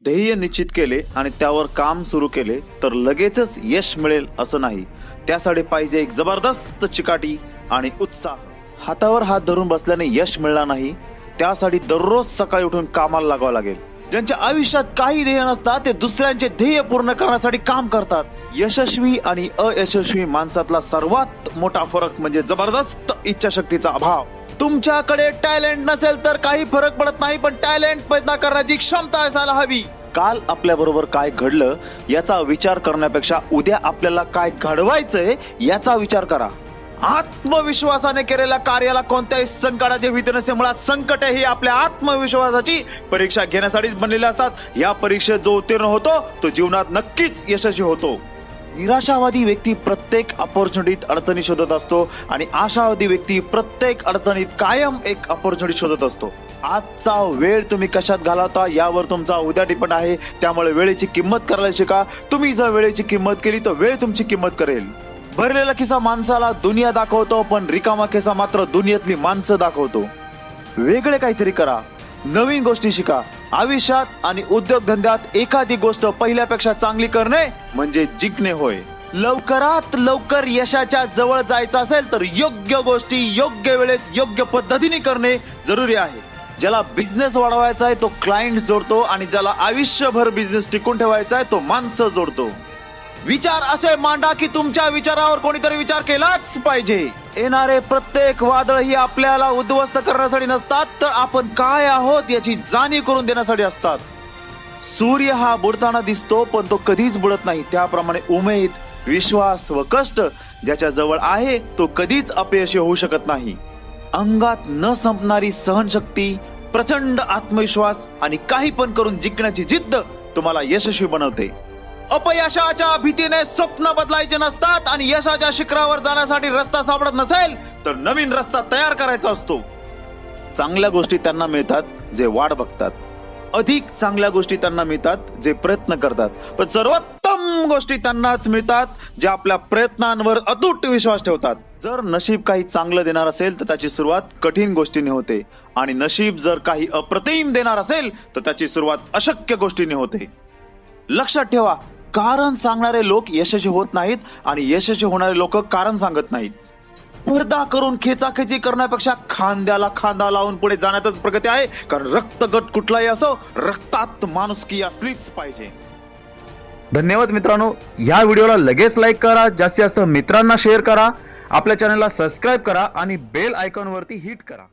ध्येय निश्चित केले आणि त्यावर काम सुरू केले तर लगेचच यश मिळेल असं नाही. त्यासाठी पाहिजे एक जबरदस्त चिकाटी आणि उत्साह. हातावर हात धरून बसल्याने यश मिळणार नाही. त्यासाठी दररोज सकाळी उठून कामाला लागावं लागेल. ज्यांच्या आयुष्यात काही ध्येय नसतात ते दुसऱ्यांचे ध्येय पूर्ण करण्यासाठी काम करतात. यशस्वी आणि अयशस्वी माणसातला सर्वात मोठा फरक म्हणजे जबरदस्त इच्छाशक्तीचा अभाव. तुमच्याकडे टॅलेंट नसेल तर काही फरक पडत नाही, पण टॅलेंट पैदा करण्याची क्षमता असायला हवी. काल आपल्या बरोबर काय घडलं याचा विचार करण्यापेक्षा उद्या आपल्याला काय घडवायचंय याचा विचार करा. आत्मविश्वासाने केलेल्या कार्याला कोणत्याही संकटाची भीती नसते. मुळात संकट ही आपल्या आत्मविश्वासाची परीक्षा घेण्यासाठीच बनलेले असतात. या परीक्षेत जो उत्तीर्ण होतो तो जीवनात नक्कीच यशस्वी होतो. निराशावादी व्यक्ती प्रत्येक अपॉर्च्युनिटीत अडचणी शोधत असतो आणि आशावादी व्यक्ती प्रत्येक अडचणीत कायम एक अपॉर्च्युनिटी शोधत असतो. आजचा वेळ तुम्ही कशात घालवता यावर तुमचा उद्या डिपेंड आहे. त्यामुळे वेळेची किंमत करायला शिका. तुम्ही जर वेळेची किंमत केली तर वेळ तुमची किंमत करेल. भरलेला खिसा माणसाला दुनिया दाखवतो, पण रिकामा खिसा मात्र दुनियेतली माणसं दाखवतो. वेगळे काहीतरी करा, नवीन गोष्टी शिका. आयुष्यात आणि उद्योगधंद्यात एखादी गोष्ट पहिल्यापेक्षा चांगली करणे म्हणजे जिंकणे होय. लवकरात लवकर यशाच्या जवळ जायचं असेल तर योग्य गोष्टी योग्य वेळेत योग्य पद्धतीने करणे जरुरी आहे. ज्याला बिझनेस वाढवायचा आहे तो क्लायंट जोडतो आणि ज्याला आयुष्यभर बिझनेस टिकून ठेवायचा आहे तो माणसं जोडतो. विचार असे मांडा की तुमच्या विचारावर कोणीतरी विचार केलाच पाहिजे. येणारे प्रत्येक वादळ ही आपल्याला उद्ध्वस्त करण्यासाठी नसतात, तर आपण काय आहोत याची जाणीव करून देण्यासाठी असतात. सूर्य हा बुडताना दिसतो पण तो कधीच बुडत नाही. त्याप्रमाणे उमेद, विश्वास व कष्ट ज्याच्या जवळ आहे तो कधीच अपयशी होऊ शकत नाही. अंगात न संपणारी सहनशक्ती, प्रचंड आत्मविश्वास आणि काही पण करून जिंकण्याची जिद्द तुम्हाला यशस्वी बनवते. अपयशाच्या भीतीने स्वप्न बदलायचे नसतात आणि यशाच्या शिखरावर जाण्यासाठी रस्ता सापडत नसेल तर नवीन रस्ता तयार करायचा असतो. चांगल्या गोष्टी त्यांना मिळतात जे वाट बघतात. अधिक चांगल्या गोष्टी त्यांना मिळतात जे प्रयत्न करतात. पण सर्वोत्तम गोष्टी त्यांनाच मिळतात जे आपल्या प्रयत्नांवर अतूट विश्वास ठेवतात. जर नशीब काही चांगलं देणार असेल तर त्याची सुरुवात कठीण गोष्टीने होते आणि नशीब जर काही अप्रतिम देणार असेल तर त्याची सुरुवात अशक्य गोष्टीने होते. लक्षात ठेवा, कारण सांगणारे लोक यशस्वी होत नाहीत आणि यशस्वी होणारे लोक कारण सांगत नाहीत. स्पर्धा करून खेचाखेची करण्यापेक्षा खांद्याला खांदा लावून पुढे जाण्यातच प्रगती आहे. कारण रक्तगट कुठलाही असो, रक्तात माणुसकी असलीच पाहिजे. धन्यवाद मित्रांनो. या व्हिडिओला लगेच लाईक करा, जास्तीत जास्त मित्रांना शेअर करा, आपल्या चॅनलला सबस्क्राईब करा आणि बेल आयकॉन वरती हिट करा.